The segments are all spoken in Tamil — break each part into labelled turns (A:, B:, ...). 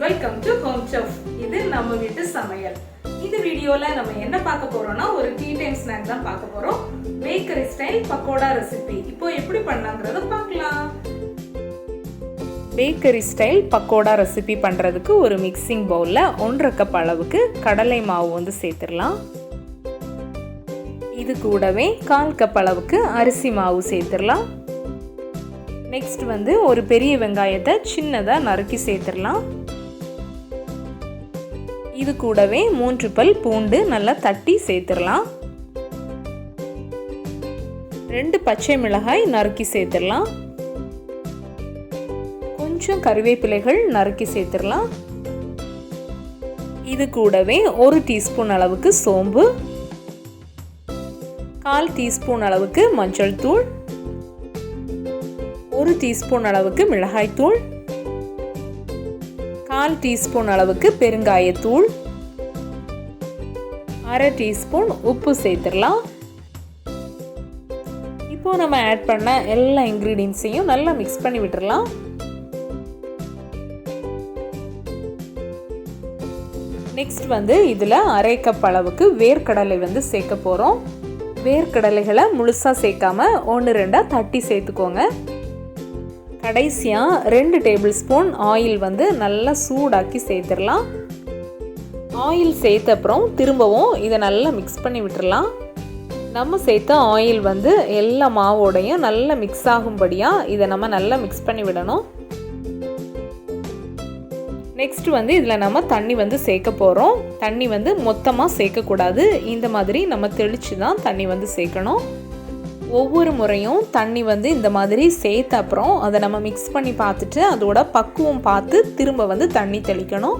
A: Welcome to home chef. இது நம்ம வீட்டு சமையல். இந்த வீடியோல நம்ம என்ன பார்க்க போறோம்னா ஒரு டீ டைம் ஸ்நாக் தான் பார்க்க போறோம். Bakery style pakoda recipe. இப்போ எப்படி பண்ணலாம்ங்கறத பார்க்கலாம். பேக்கரி ஸ்டைல் பக்கோடா ரெசிபி பண்றதுக்கு ஒரு மிக்சிங் பவுல்ல 1.5 கப் அளவுக்கு கடலை மாவு வந்து சேர்த்துடலாம். இது கூடவே 1/4 கப் அளவுக்கு அரிசி மாவு சேர்த்துடலாம். நெக்ஸ்ட் வந்து ஒரு பெரிய வெங்காயத்தை சின்னதாக நறுக்கி சேர்த்துடலாம். இது கூடவே 3 பல் பூண்டு நல்லா தட்டி சேர்த்துடலாம். 2 பச்சை மிளகாய் நறுக்கி சேர்த்துடலாம். கொஞ்சம் கறிவேப்பிலைகள் நறுக்கி சேர்த்துடலாம். இது கூடவே 1 டீஸ்பூன் அளவுக்கு சோம்பு, 1/4 டீஸ்பூன் அளவுக்கு மஞ்சள் தூள், 1 டீஸ்பூன் அளவுக்கு மிளகாய் தூள், 1/4 டீஸ்பூன் அளவுக்கு பெருங்காயத்தூள், 1/2 டீஸ்பூன் உப்பு சேர்த்துடலாம். இப்போ நம்ம ஆட் பண்ண எல்லா இன்கிரீடியன்ஸையும் நல்லா மிக்ஸ் பண்ணி விட்டுறலாம். நெக்ஸ்ட் வந்து இதில் 1/2 கப் அளவுக்கு வேர்க்கடலை வந்து சேர்க்க போகிறோம். வேர்க்கடலைகளை முழுசாக சேர்க்காம 1-2 தட்டி சேர்த்துக்கோங்க. கடைசியாக 2 டேபிள் ஸ்பூன் ஆயில் வந்து நல்லா சூடாக்கி சேர்த்துடலாம். ஆயில் சேர்த்த அப்புறம் திரும்பவும் இதை நல்லா மிக்ஸ் பண்ணி விட்டுடலாம். நம்ம சேர்த்த ஆயில் வந்து எல்லா மாவோடையும் நல்லா மிக்ஸ் ஆகும்படியாக இதை நம்ம நல்லா மிக்ஸ் பண்ணி விடணும். நெக்ஸ்ட் வந்து இதில் நம்ம தண்ணி வந்து சேர்க்க போகிறோம். தண்ணி வந்து மொத்தமாக சேர்க்கக்கூடாது. இந்த மாதிரி நம்ம தெளித்து தான் தண்ணி வந்து சேர்க்கணும். ஒவ்வொரு முறையும் தண்ணி வந்து இந்த மாதிரி சேர்த்த அப்புறம் அதை நம்ம மிக்ஸ் பண்ணி பார்த்துட்டு அதோட பக்குவம் பார்த்து திரும்ப வந்து தண்ணி தெளிக்கணும்.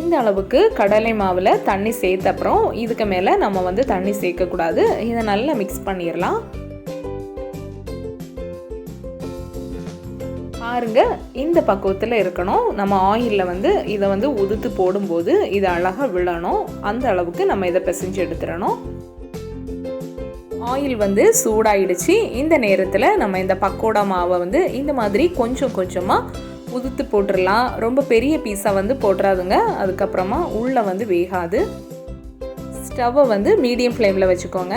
A: இந்த அளவுக்கு கடலை மாவில் தண்ணி சேர்த்த அப்புறம் இதுக்கு மேலே நம்ம வந்து தண்ணி சேர்க்கக்கூடாது. இதை நல்லா மிக்ஸ் பண்ணிடலாம். பாருங்க, இந்த பக்குவத்தில் இருக்கணும். நம்ம ஆயிலில் வந்து இதை வந்து உதுத்து போடும்போது இது அழகாக விழணும். அந்த அளவுக்கு நம்ம இதை பிசைஞ்சு எடுத்துடணும். ஆயில் வந்து சூடாயிடுச்சு. இந்த நேரத்தில் நம்ம இந்த பக்கோடா மாவை வந்து இந்த மாதிரி கொஞ்சம் கொஞ்சமாக உதுத்து போட்டுடலாம். ரொம்ப பெரிய பீஸாக வந்து போட்டுறாதுங்க, அதுக்கப்புறமா உள்ளே வந்து வேகாது. ஸ்டவ்வை வந்து மீடியம் ஃப்ளேமில் வச்சுக்கோங்க.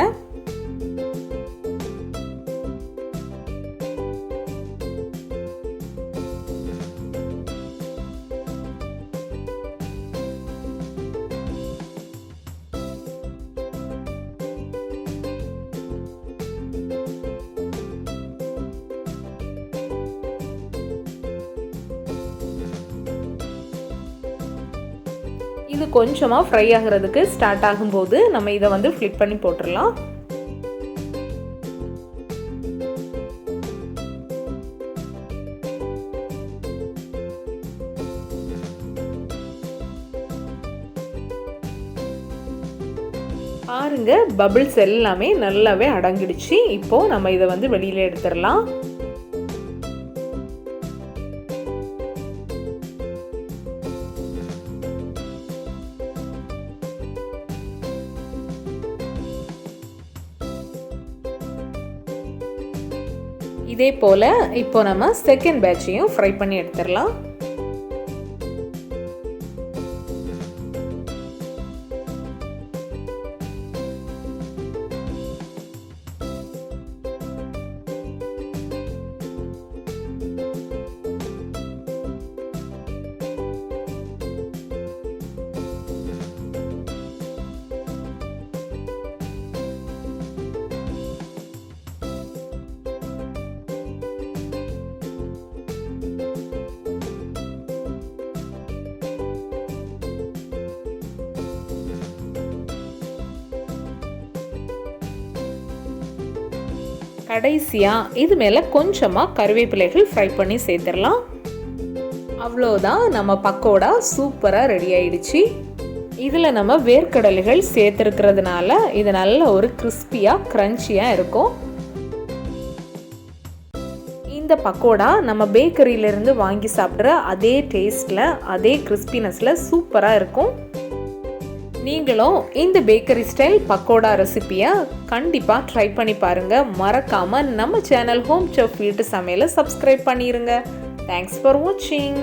A: இது கொஞ்சமாக ஃப்ரை ஆகிறதுக்கு ஸ்டார்ட் ஆகும்போது நம்ம இதை வந்து ஃப்ளிப் பண்ணி போட்டுடலாம். பாருங்க, பபிள்ஸ் எல்லாமே நல்லாவே அடங்கிடுச்சு. இப்போ நம்ம இதை வந்து வெளியில எடுத்துடலாம். இதே போல் இப்போ நம்ம செகண்ட் பேட்சையும் ஃப்ரை பண்ணி எடுத்துடலாம். கடைசியாக இது மேலே கொஞ்சமாக கறிவேப்பிலைகள் ஃப்ரை பண்ணி சேர்த்துடலாம். அவ்வளோதான், நம்ம பக்கோடா சூப்பராக ரெடி ஆயிடுச்சு. இதில் நம்ம வேர்க்கடலைகள் சேர்த்துருக்கிறதுனால இது நல்ல ஒரு கிறிஸ்பியாக க்ரன்ச்சியாக இருக்கும். இந்த பக்கோடா நம்ம பேக்கரியிலேருந்து வாங்கி சாப்பிட்ற அதே டேஸ்ட்டில் அதே கிறிஸ்பினஸில் சூப்பராக இருக்கும். நீங்களும் இந்த பேக்கரி ஸ்டைல் பக்கோடா ரெசிபியை கண்டிப்பாக ட்ரை பண்ணி பாருங்கள். மறக்காமல் நம்ம சேனல் ஹோம் செஃப் வீட்டு சமையலை சப்ஸ்கிரைப் பண்ணிடுங்க. தேங்க்ஸ் ஃபார் வாட்சிங்.